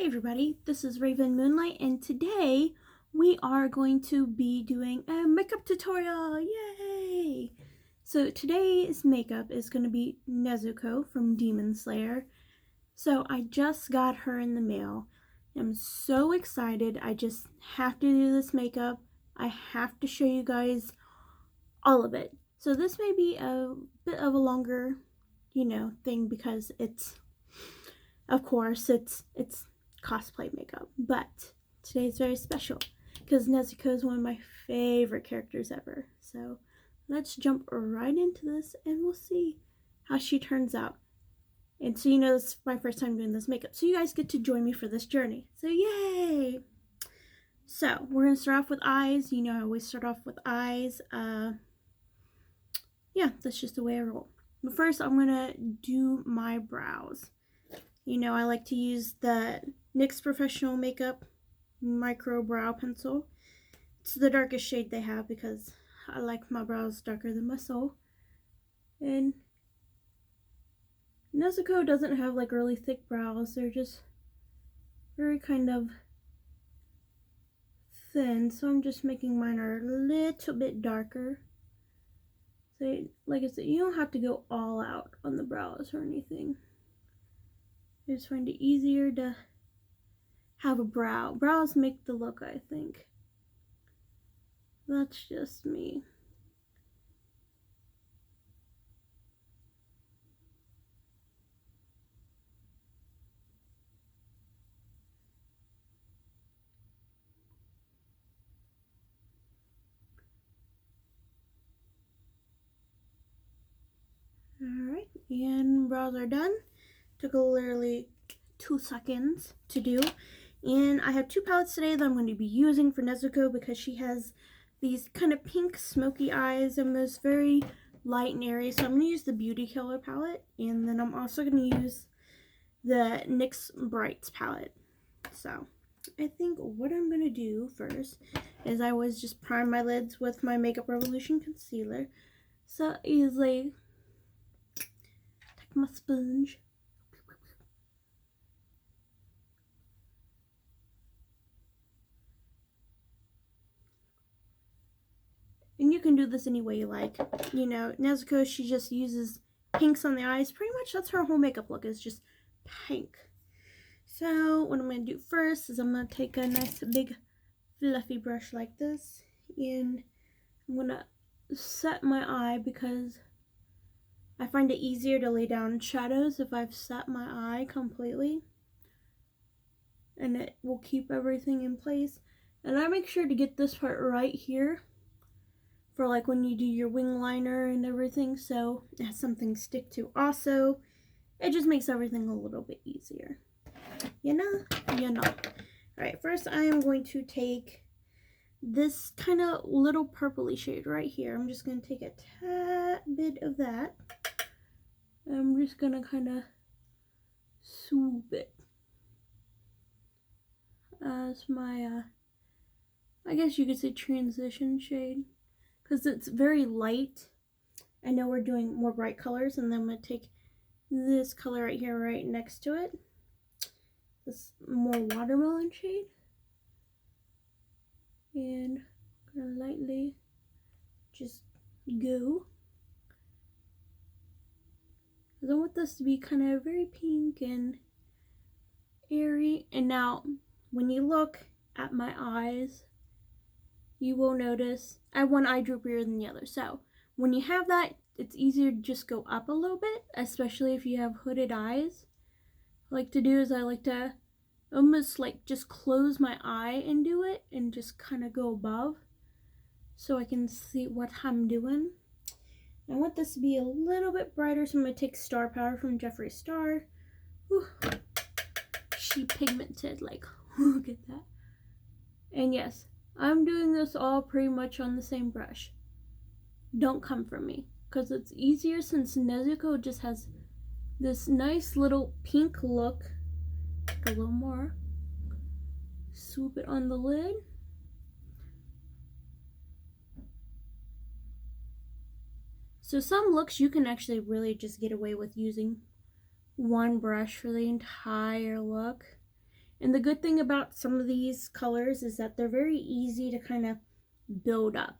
everybody, this is Raven Moonlight, and today we are going to be doing a makeup tutorial. Yay! So today's makeup is going to be Nezuko from Demon Slayer. So I just got her in the mail. I'm so excited. I just have to do this makeup. I have to show you guys all of it. So this may be a bit of a longer, thing because of course, it's cosplay makeup, but today's very special because Nezuko is one of my favorite characters ever. So let's jump right into this and we'll see how she turns out. And so this is my first time doing this makeup, so you guys get to join me for this journey. So yay! So we're gonna start off with eyes. I always start off with eyes. Yeah, that's just the way I roll. But first I'm gonna do my brows. I like to use the NYX Professional Makeup Micro Brow Pencil. It's the darkest shade they have because I like my brows darker than my soul. And Nezuko doesn't have like really thick brows. They're just very kind of thin. So I'm just making mine a little bit darker. So like I said, you don't have to go all out on the brows or anything. I just find it easier to have a brow. Brows make the look, I think. That's just me. Alright, and brows are done. Took literally 2 seconds to do. And I have 2 palettes today that I'm going to be using for Nezuko because she has these kind of pink smoky eyes and those very light and airy. So I'm going to use the Beauty Killer palette, and then I'm also going to use the NYX Brights palette. So I think what I'm going to do first is I always just prime my lids with my Makeup Revolution concealer. So easily take my sponge. And you can do this any way you like. Nezuko, she just uses pinks on the eyes. Pretty much that's her whole makeup look, is just pink. So what I'm going to do first is I'm going to take a nice big fluffy brush like this. And I'm going to set my eye because I find it easier to lay down shadows if I've set my eye completely. And it will keep everything in place. And I make sure to get this part right here for like when you do your wing liner and everything, so it has something to stick to. Also, it just makes everything a little bit easier. Alright, first I am going to take this kind of little purpley shade right here. I'm just going to take a tad bit of that. I'm just going to kind of swoop it as my, I guess you could say transition shade. Because it's very light. I know we're doing more bright colors, and then I'm going to take this color right here right next to it. This more watermelon shade. And I'm going to lightly just go. Because I want this to be kind of very pink and airy. And now, when you look at my eyes, you will notice I have one eye droopier than the other. So when you have that, it's easier to just go up a little bit, especially if you have hooded eyes. What I like to do is I like to almost like just close my eye and do it and just kind of go above so I can see what I'm doing. I want this to be a little bit brighter, so I'm going to take Star Power from Jeffree Star. Whew. She pigmented, like, look at that. And yes, I'm doing this all pretty much on the same brush. Don't come for me, because it's easier since Nezuko just has this nice little pink look. A little more. Swoop it on the lid. So some looks you can actually really just get away with using one brush for the entire look. And the good thing about some of these colors is that they're very easy to kind of build up.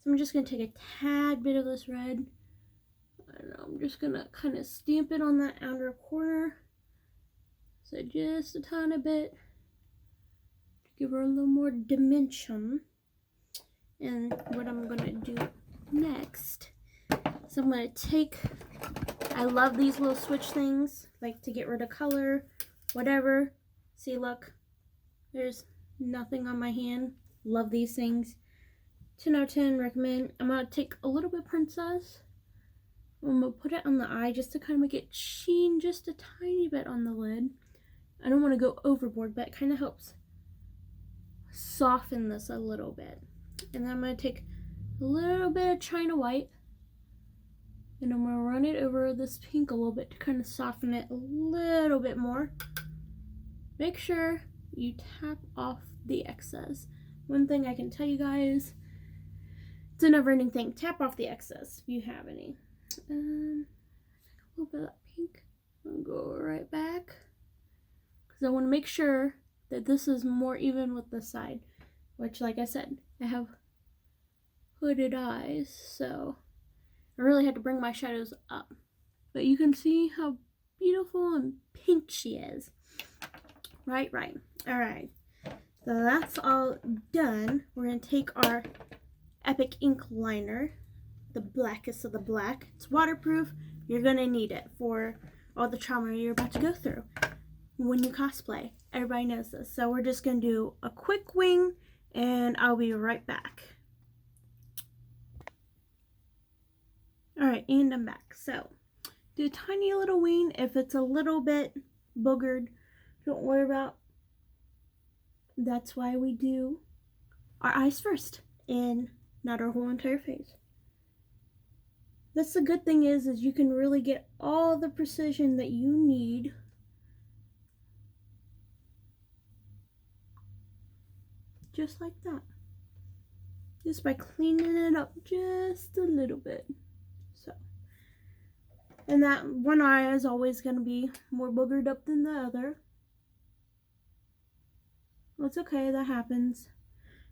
So I'm just going to take a tad bit of this red. And I'm just going to kind of stamp it on that outer corner. So just a tiny bit to give her a little more dimension. And what I'm going to do next is I'm going to take, I love these little switch things, like to get rid of color, whatever. See, look, there's nothing on my hand. Love these things. 10 out of 10, recommend. I'm going to take a little bit Princess. I'm going to put it on the eye just to kind of make it sheen just a tiny bit on the lid. I don't want to go overboard, but it kind of helps soften this a little bit. And then I'm going to take a little bit of China White. And I'm going to run it over this pink a little bit to kind of soften it a little bit more. Make sure you tap off the excess. One thing I can tell you guys, it's a never-ending thing. Tap off the excess if you have any. A little bit of that pink. I'll go right back. Because I want to make sure that this is more even with the side. Which, like I said, I have hooded eyes. So I really had to bring my shadows up. But you can see how beautiful and pink she is. Right. Alright. So that's all done. We're going to take our Epic ink liner, the blackest of the black. It's waterproof. You're going to need it for all the trauma you're about to go through when you cosplay. Everybody knows this. So we're just going to do a quick wing and I'll be right back. Alright, and I'm back. So do a tiny little wing. If it's a little bit boogered, don't worry about. That's why we do our eyes first and not our whole entire face. That's the good thing is you can really get all the precision that you need. Just like that. Just by cleaning it up just a little bit. So. And that one eye is always going to be more boogered up than the other. It's okay, that happens.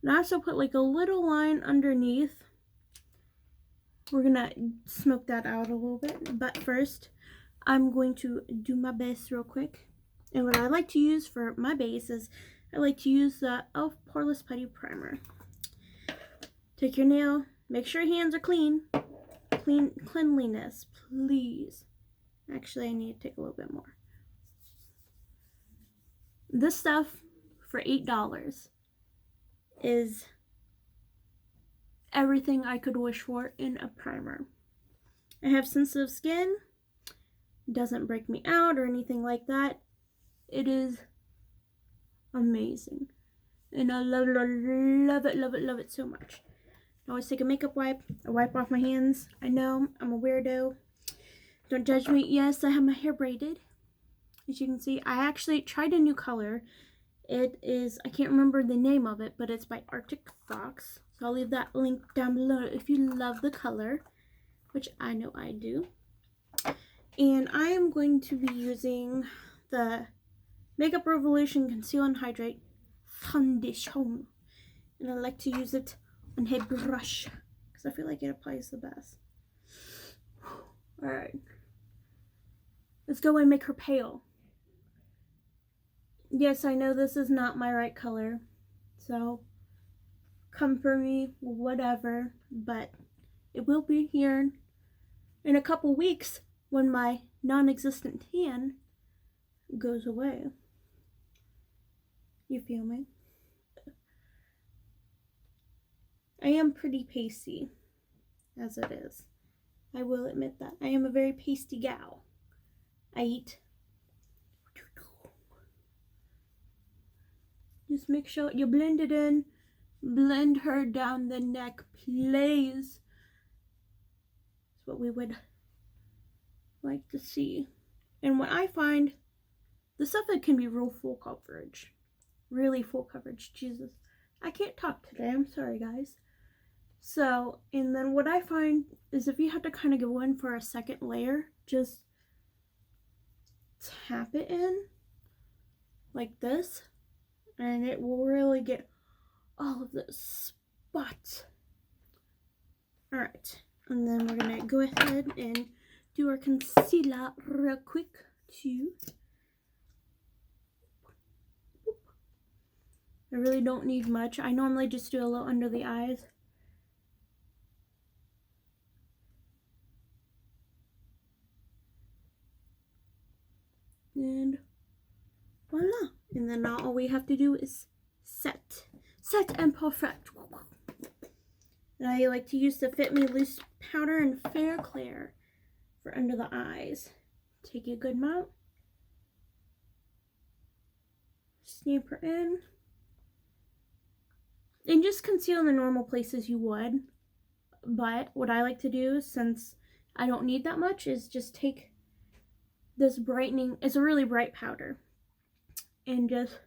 And I also put like a little line underneath. We're gonna smoke that out a little bit, but first I'm going to do my base real quick. And what I like to use for my base is I like to use the e.l.f. Poreless Putty Primer. Take your nail, make sure your hands are clean. Cleanliness, please. Actually, I need to take a little bit more. This stuff for $8 is everything I could wish for in a primer. I have sensitive skin, doesn't break me out or anything like that. It is amazing. And I love it so much. I always take a makeup wipe, I wipe off my hands. I know, I'm a weirdo. Don't judge me. Yes, I have my hair braided. As you can see, I actually tried a new color. It is, I can't remember the name of it, but it's by Arctic Fox. So I'll leave that link down below if you love the color, which I know I do. And I am going to be using the Makeup Revolution Conceal and Hydrate Foundation. And I like to use it on a brush because I feel like it applies the best. Alright. Let's go and make her pale. Yes, I know this is not my right color, so come for me, whatever, but it will be here in a couple weeks when my non-existent tan goes away. You feel me? I am pretty pasty, as it is. I will admit that. I am a very pasty gal. I eat. Just make sure you blend it in. Blend her down the neck, please. That's what we would like to see. And what I find, the stuff that can be real full coverage. Really full coverage. Jesus. I can't talk today. I'm sorry, guys. So, and then what I find is if you have to kind of go in for a second layer, just tap it in like this, and it will really get all of those spots. Alright, and then we're gonna go ahead and do our concealer real quick too. I really don't need much. I normally just do a little under the eyes. And voila. And then now all we have to do is set and perfect. And I like to use the Fit Me Loose powder and Fair Clear for under the eyes. Take a good amount. Snap her in. And just conceal in the normal places you would. But what I like to do, since I don't need that much, is just take this brightening, it's a really bright powder, and just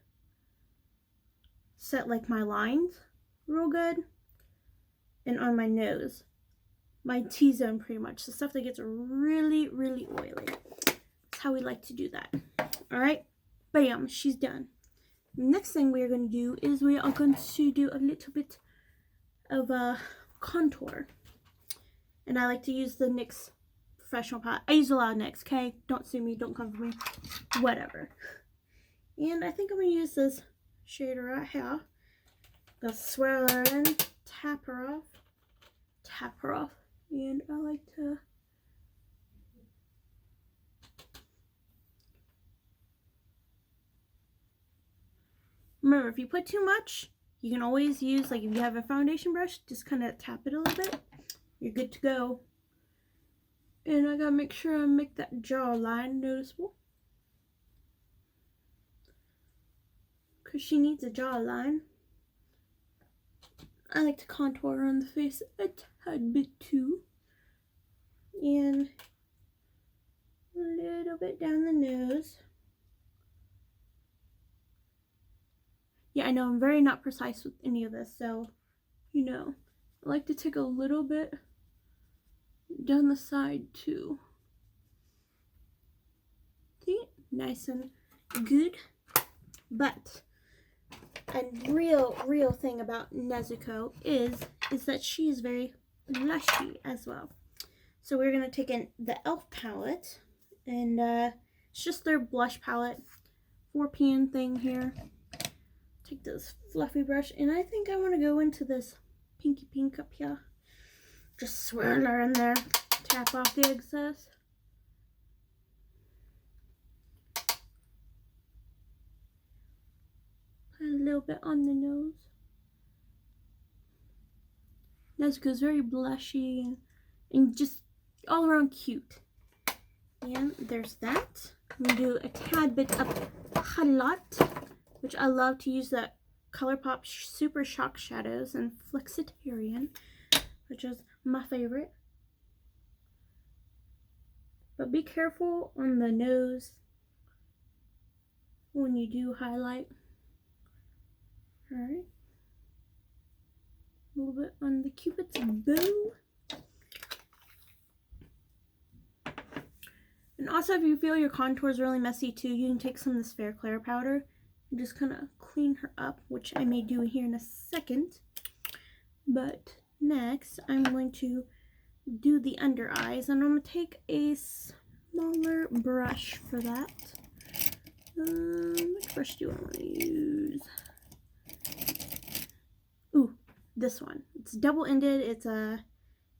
set like my lines real good, and on my nose, my T-zone pretty much, the stuff that gets really, really oily. That's how we like to do that. Alright, bam, she's done. Next thing we are going to do is we are going to do a little bit of a contour. And I like to use the NYX professional palette. I use a lot of NYX, okay? Don't sue me, don't come for me. Whatever. And I think I'm going to use this shader right here. I'll swirl her in, tap her off. And I like to... Remember, if you put too much, you can always use, like if you have a foundation brush, just kind of tap it a little bit. You're good to go. And I gotta make sure I make that jawline noticeable, because she needs a jawline. I like to contour on the face a tad bit too. And a little bit down the nose. Yeah, I know I'm very not precise with any of this, so, you know, I like to take a little bit down the side too. See? Nice and good. But a real thing about Nezuko is that she is very blushy as well. So we're going to take in the e.l.f. palette, and it's just their blush palette, 4pan thing here. Take this fluffy brush, and I think I want to go into this pinky pink up here. Just swirl her in there, tap off the excess. Put a little bit on the nose. Nezuko's very blushy and just all around cute. And there's that. I'm going to do a tad bit of highlight, which I love to use the ColourPop Super Shock Shadows and Flexitarian, which is my favorite. But be careful on the nose when you do highlight. Alright. A little bit on the Cupid's bow. And also, if you feel your contour is really messy too, you can take some of this Fair Clear powder and just kind of clean her up, which I may do here in a second. But next, I'm going to do the under eyes, and I'm going to take a smaller brush for that. Which brush do I want to use? Ooh, this one. It's double-ended. It's a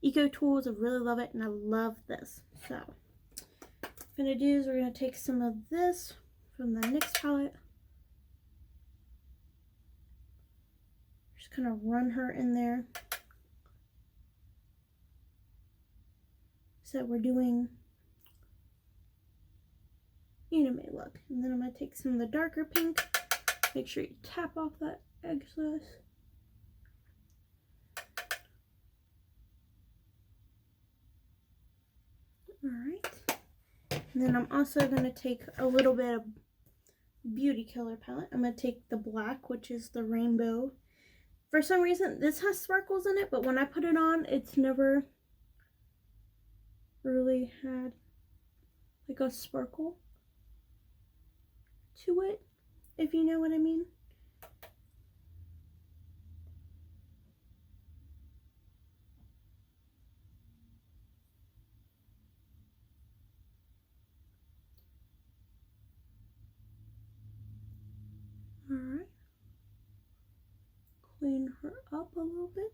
Eco Tools. I really love it, and I love this. So what I'm going to do is we're going to take some of this from the NYX palette. Just kind of run her in there. So we're doing anime look. And then I'm going to take some of the darker pink. Make sure you tap off that excess. Alright. And then I'm also going to take a little bit of Beauty Killer palette. I'm going to take the black, which is the rainbow. For some reason, this has sparkles in it, but when I put it on, it's never really had like a sparkle to it. if you know what I mean. Alright. Clean her up a little bit.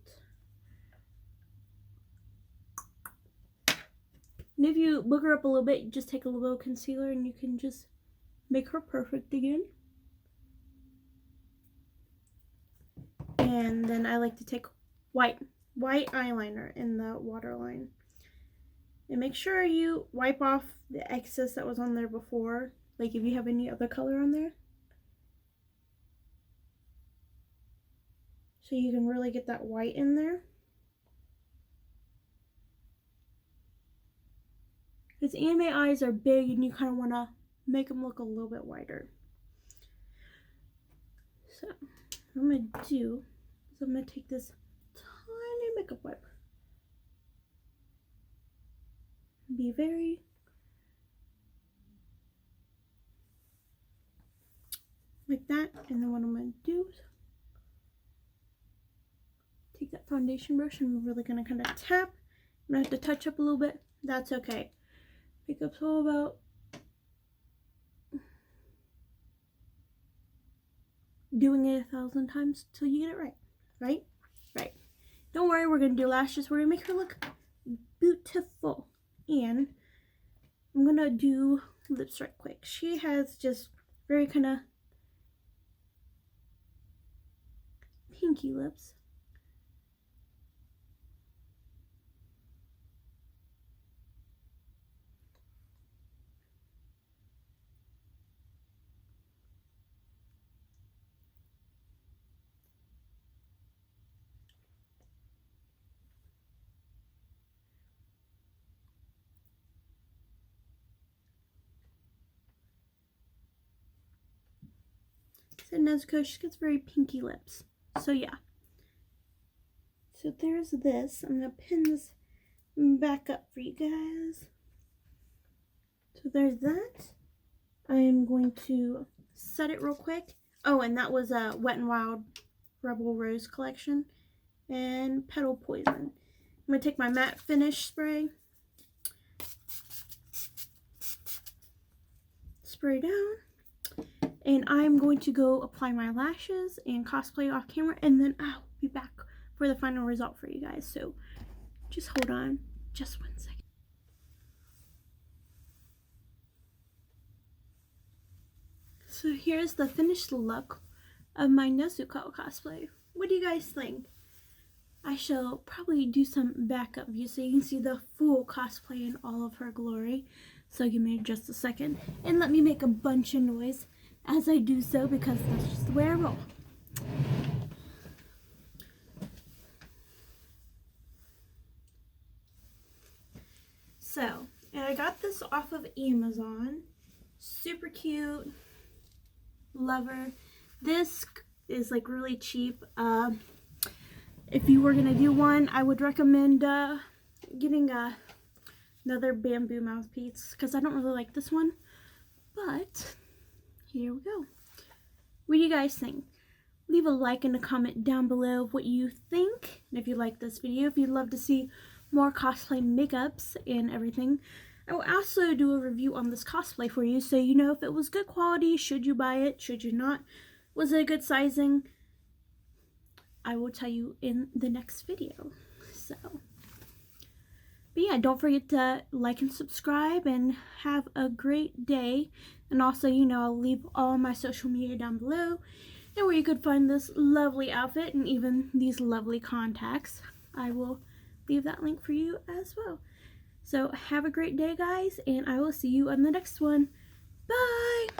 And if you book her up a little bit, just take a little concealer and you can just make her perfect again. And then I like to take white eyeliner in the waterline. And make sure you wipe off the excess that was on there before. Like if you have any other color on there. So you can really get that white in there. Because anime eyes are big and you kind of want to make them look a little bit whiter. So what I'm going to do is I'm going to take this tiny makeup wipe. Be very like that. And then what I'm going to do is take that foundation brush and we're really going to kind of tap. I'm going to have to touch up a little bit. That's okay. Makeup's all about doing it 1,000 times till you get it right. Right. Don't worry, we're going to do lashes. We're going to make her look beautiful. And I'm going to do lips right quick. She has just very kind of pinky lips. So Nezuko, she gets very pinky lips. So yeah. So there's this. I'm going to pin this back up for you guys. So there's that. I am going to set it real quick. Oh, and that was a Wet n Wild Rebel Rose collection. And Petal Poison. I'm going to take my matte finish spray. Spray down. And I'm going to go apply my lashes and cosplay off camera. And then I'll be back for the final result for you guys. So just hold on just 1 second. So here's the finished look of my Nezuko cosplay. What do you guys think? I shall probably do some backup view so you can see the full cosplay in all of her glory. So give me just a second and let me make a bunch of noise as I do so, because that's just the way I roll. So, and I got this off of Amazon. Super cute. Love her. This is like really cheap. If you were gonna do one, I would recommend getting another bamboo mouthpiece, because I don't really like this one. But here we go. What do you guys think? Leave a like and a comment down below of what you think. And if you like this video, if you'd love to see more cosplay makeups and everything, I will also do a review on this cosplay for you, so you know if it was good quality, should you buy it, should you not, was it a good sizing. I will tell you in the next video. So, but yeah, don't forget to like and subscribe and have a great day. And also, you know, I'll leave all my social media down below and where you could find this lovely outfit and even these lovely contacts. I will leave that link for you as well. So have a great day, guys, and I will see you on the next one. Bye!